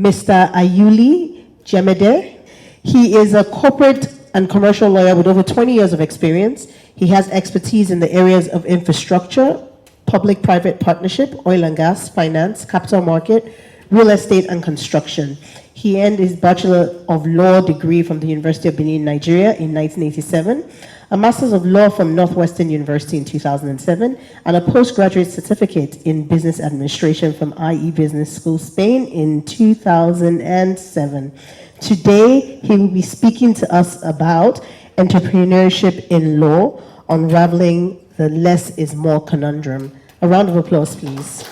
Mr. Ayuli Jemide. He is a corporate and commercial lawyer with over 20 years of experience. He has expertise in the areas of infrastructure, public-private partnership, oil and gas, finance, capital market, real estate, and construction. He earned his Bachelor of Law degree from the University of Benin, Nigeria in 1987, a Master's of Law from Northwestern University in 2007, and a postgraduate certificate in Business Administration from IE Business School, Spain in 2007. Today, he will be speaking to us about entrepreneurship in law, unraveling the less is more conundrum. A round of applause, please.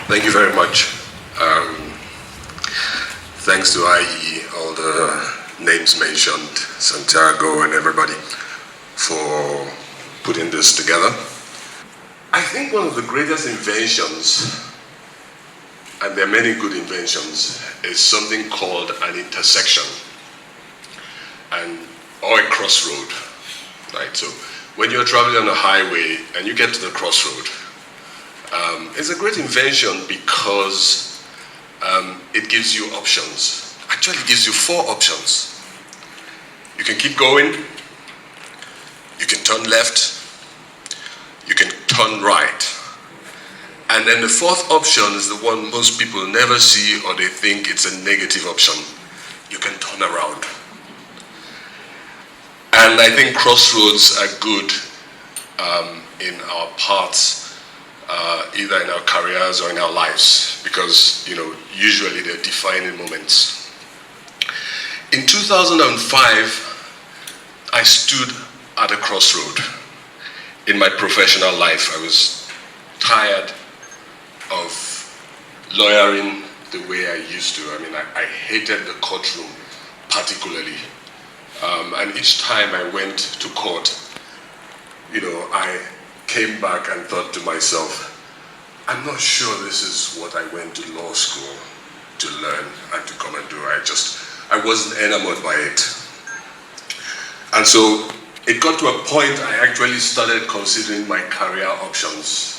Thank you very much. Thanks to IE, all the names mentioned, Santiago and everybody, for putting this together. I think one of the greatest inventions, and there are many good inventions, is something called an intersection or a crossroad, right? So when you're traveling on a highway and you get to the crossroad, it's a great invention because it gives you options. Actually, it gives you 4 options. You can keep going, you can turn left, you can turn right. And then the 4th option is the one most people never see, or they think it's a negative option. You can turn around. And I think crossroads are good in our paths, either in our careers or in our lives, because usually they're defining moments. In 2005, I stood at a crossroad in my professional life. I was tired of lawyering the way I used to. I mean, I hated the courtroom particularly. And each time I went to court, I came back and thought to myself, I'm not sure this is what I went to law school to learn and to come and do. I wasn't enamored by it. And so it got to a point I actually started considering my career options.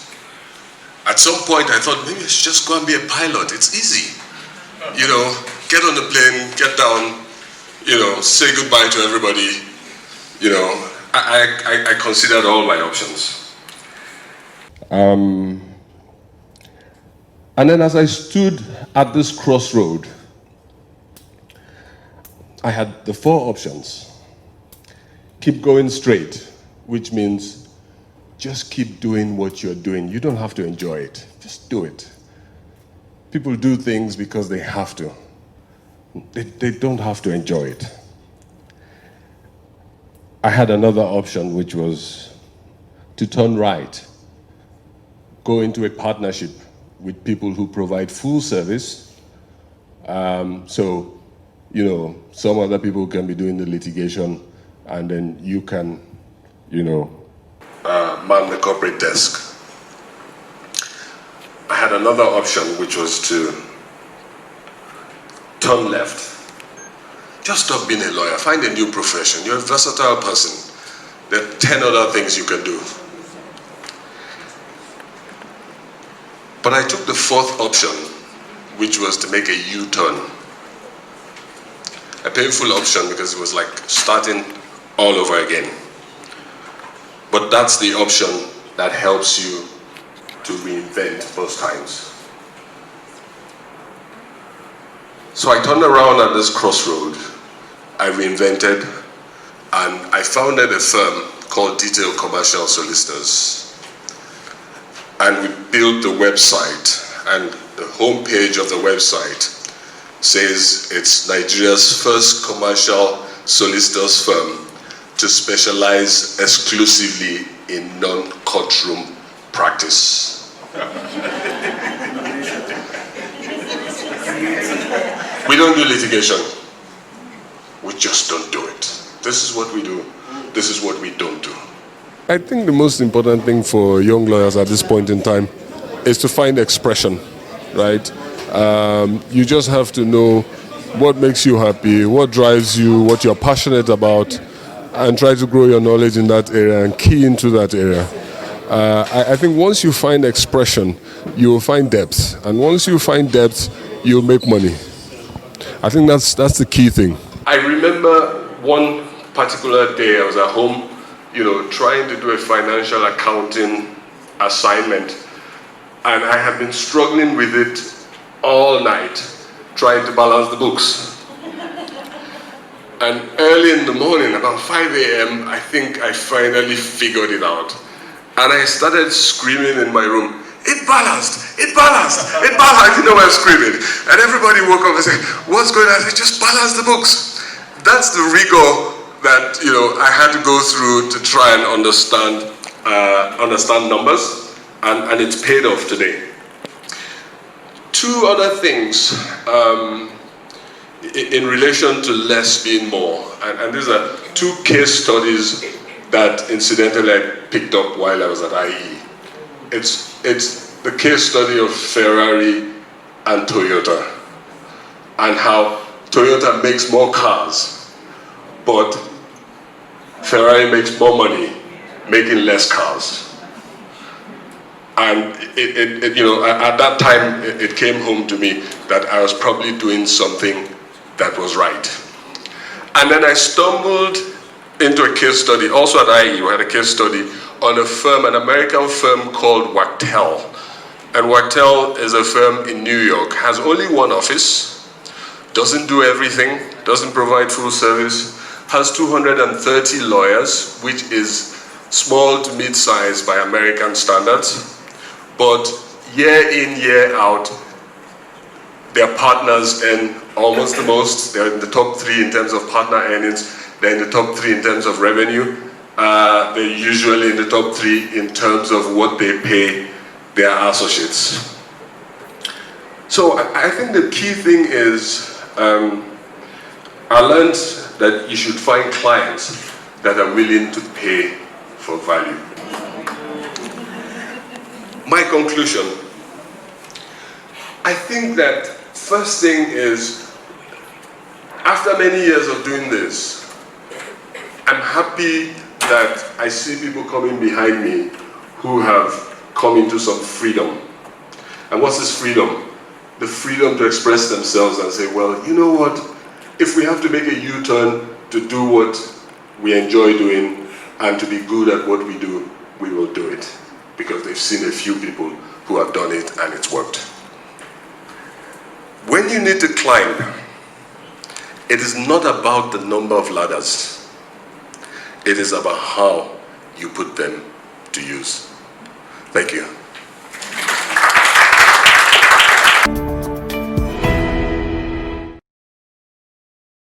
At some point I thought, maybe I should just go and be a pilot. It's easy. Get on the plane, get down, say goodbye to everybody. I considered all my options. And then as I stood at this crossroad, I had the 4 options. Keep going straight, which means just keep doing what you're doing. You don't have to enjoy it. Just do it. People do things because they have to. They don't have to enjoy it. I had another option, which was to turn right, go into a partnership with people who provide full service. Some other people can be doing the litigation, and then you can, man the corporate desk. I had another option, which was to turn left. Just stop being a lawyer. Find a new profession. You're a versatile person. There are 10 other things you can do. But I took the 4th option, which was to make a U-turn. A painful option because it was like starting all over again. But that's the option that helps you to reinvent most times. So I turned around at this crossroad, I reinvented, and I founded a firm called Detail Commercial Solicitors. And we built the website, and the homepage of the website says it's Nigeria's first commercial solicitors firm to specialize exclusively in non-courtroom practice. We don't do litigation. We just don't do it. This is what we do. This is what we don't do. I think the most important thing for young lawyers at this point in time is to find expression, right? You just have to know what makes you happy, what drives you, what you're passionate about, and try to grow your knowledge in that area and key into that area. I think once you find expression, you will find depth. And once you find depth, you'll make money. I think that's the key thing. I remember one particular day I was at home, trying to do a financial accounting assignment. And I have been struggling with it all night, trying to balance the books. And early in the morning, about 5 a.m., I think I finally figured it out. And I started screaming in my room, "It balanced! It balanced! It balanced!" I was screaming. And everybody woke up and said, "What's going on?" I said, "Just balance the books." That's the rigor that I had to go through to try and understand numbers, and it's paid off today. Two other things in relation to less being more, and these are two case studies that incidentally I picked up while I was at IE. It's the case study of Ferrari and Toyota, and how Toyota makes more cars, but Ferrari makes more money making less cars. And at that time, it came home to me that I was probably doing something that was right. And then I stumbled into a case study, also at IE, we had a case study on a firm, an American firm called Wachtel. And Wachtel is a firm in New York, has only one office, doesn't do everything, doesn't provide full service, has 230 lawyers, which is small to mid-size by American standards. But year in, year out, their partners earn almost the most. They're in the top 3 in terms of partner earnings. They're in the top 3 in terms of revenue. They're usually in the top 3 in terms of what they pay their associates. So I think the key thing is, I learned that you should find clients that are willing to pay for value. My conclusion, I think that first thing is, after many years of doing this, I'm happy that I see people coming behind me who have come into some freedom. And what's this freedom? The freedom to express themselves and say, well, you know what? If we have to make a U-turn to do what we enjoy doing and to be good at what we do, we will do it. Because they've seen a few people who have done it and it's worked. When you need to climb, it is not about the number of ladders. It is about how you put them to use. Thank you.